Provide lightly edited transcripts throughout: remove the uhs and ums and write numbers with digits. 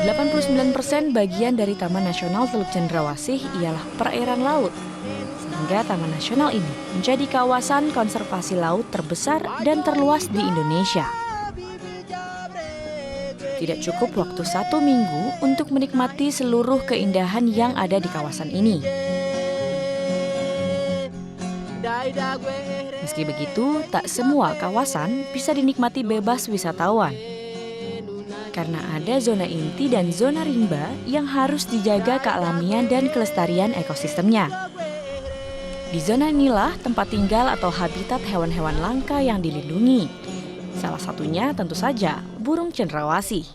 89% bagian dari Taman Nasional Teluk Cendrawasih ialah perairan laut. Sehingga Taman Nasional ini menjadi kawasan konservasi laut terbesar dan terluas di Indonesia. Tidak cukup waktu 1 minggu untuk menikmati seluruh keindahan yang ada di kawasan ini. Meski begitu, tak semua kawasan bisa dinikmati bebas wisatawan. Karena ada zona inti dan zona rimba yang harus dijaga kealamian dan kelestarian ekosistemnya. Di zona inilah tempat tinggal atau habitat hewan-hewan langka yang dilindungi. Salah satunya tentu saja burung cendrawasih.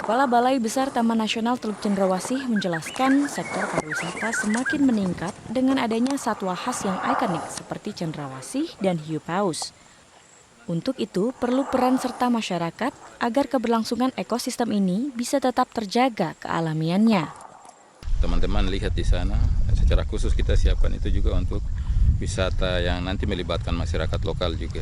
Kepala Balai Besar Taman Nasional Teluk Cendrawasih menjelaskan sektor pariwisata semakin meningkat dengan adanya satwa khas yang ikonik seperti cendrawasih dan hiu paus. Untuk itu, perlu peran serta masyarakat agar keberlangsungan ekosistem ini bisa tetap terjaga kealamiannya. Teman-teman lihat di sana, secara khusus kita siapkan itu juga untuk wisata yang nanti melibatkan masyarakat lokal juga.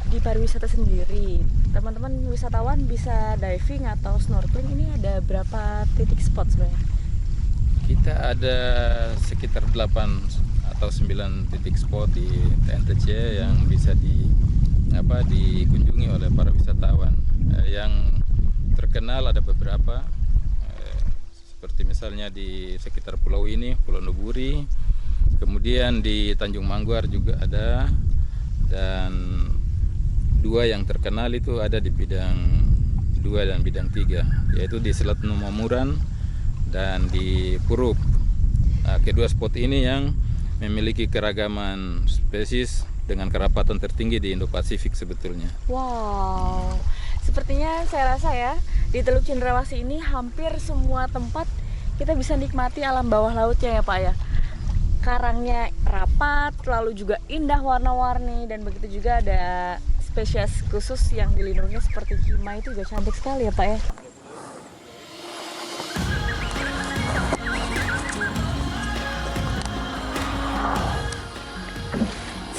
Di pariwisata sendiri, teman-teman wisatawan bisa diving atau snorkeling, ini ada berapa titik spot sebenarnya? Kita ada sekitar 8 atau 9 titik spot di TNTC yang bisa dikunjungi oleh para wisatawan. Yang terkenal ada beberapa, seperti misalnya di sekitar pulau ini, Pulau Nuburi, kemudian di Tanjung Mangguar juga ada, dan 2 yang terkenal itu ada di bidang 2 dan bidang 3, yaitu di Selat Numamuran dan di Puruk. Nah, kedua spot ini yang memiliki keragaman spesies dengan kerapatan tertinggi di Indo-Pasifik sebetulnya. Wow, sepertinya saya rasa ya, di Teluk Cendrawasih ini hampir semua tempat kita bisa nikmati alam bawah lautnya ya Pak ya. Karangnya rapat, lalu juga indah warna-warni, dan begitu juga ada spesies khusus yang dilindungi seperti kima, itu juga cantik sekali ya Pak ya.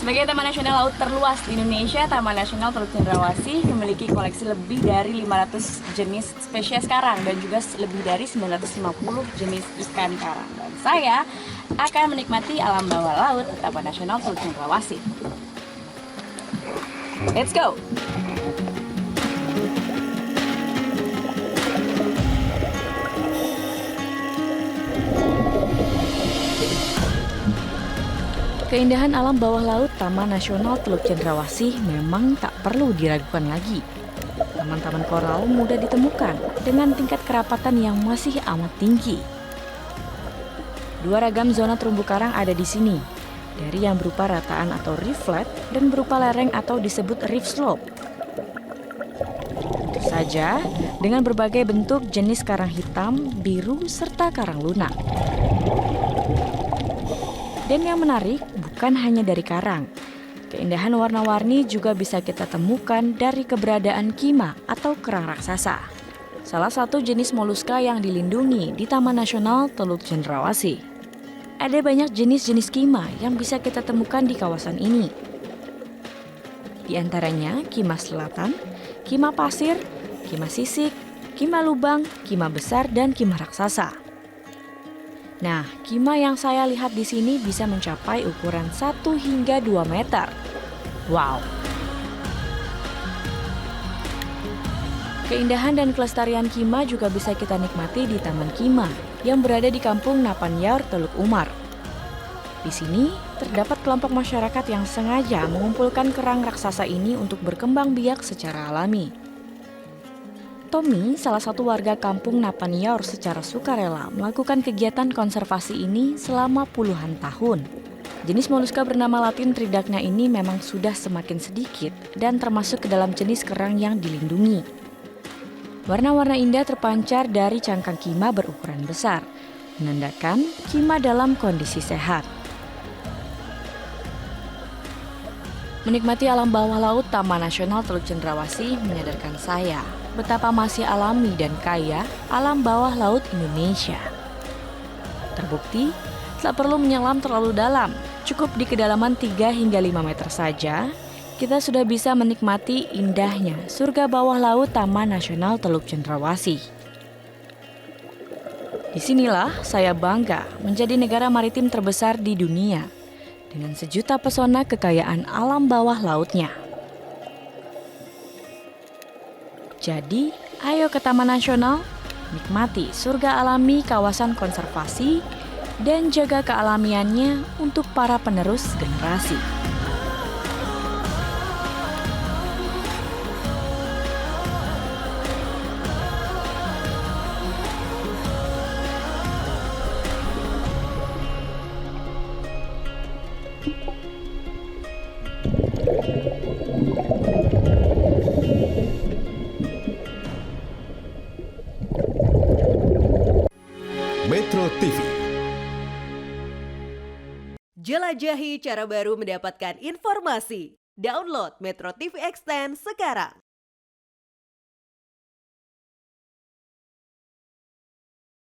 Sebagai Taman Nasional Laut terluas di Indonesia, Taman Nasional Teluk Cendrawasih memiliki koleksi lebih dari 500 jenis spesies karang dan juga lebih dari 950 jenis ikan karang. Dan saya akan menikmati alam bawah laut Taman Nasional Teluk Cendrawasih. Let's go! Keindahan alam bawah laut Taman Nasional Teluk Cendrawasih memang tak perlu diragukan lagi. Taman-taman koral mudah ditemukan dengan tingkat kerapatan yang masih amat tinggi. 2 ragam zona terumbu karang ada di sini, dari yang berupa rataan atau reef flat dan berupa lereng atau disebut reef slope. Tentu saja dengan berbagai bentuk jenis karang hitam, biru, serta karang lunak. Dan yang menarik bukan hanya dari karang. Keindahan warna-warni juga bisa kita temukan dari keberadaan kima atau kerang raksasa. Salah satu jenis moluska yang dilindungi di Taman Nasional Teluk Cendrawasih. Ada banyak jenis-jenis kima yang bisa kita temukan di kawasan ini. Di antaranya kima selatan, kima pasir, kima sisik, kima lubang, kima besar, dan kima raksasa. Nah, kima yang saya lihat di sini bisa mencapai ukuran 1 hingga 2 meter. Wow! Keindahan dan kelestarian kima juga bisa kita nikmati di Taman Kima yang berada di Kampung Napanyaur, Teluk Umar. Di sini terdapat kelompok masyarakat yang sengaja mengumpulkan kerang raksasa ini untuk berkembang biak secara alami. Tommy, salah satu warga Kampung Napanyaur, secara sukarela melakukan kegiatan konservasi ini selama puluhan tahun. Jenis moluska bernama latin Tridacna ini memang sudah semakin sedikit dan termasuk ke dalam jenis kerang yang dilindungi. Warna-warna indah terpancar dari cangkang kima berukuran besar, menandakan kima dalam kondisi sehat. Menikmati alam bawah laut Taman Nasional Teluk Cendrawasih menyadarkan saya betapa masih alami dan kaya alam bawah laut Indonesia. Terbukti, tak perlu menyelam terlalu dalam, cukup di kedalaman 3 hingga 5 meter saja, kita sudah bisa menikmati indahnya surga bawah laut Taman Nasional Teluk Cendrawasih. Disinilah saya bangga menjadi negara maritim terbesar di dunia dengan sejuta pesona kekayaan alam bawah lautnya. Jadi, ayo ke Taman Nasional, nikmati surga alami kawasan konservasi, dan jaga kealamiannya untuk para penerus generasi. Metro TV. Jelajahi cara baru mendapatkan informasi. Download Metro TV Extend sekarang.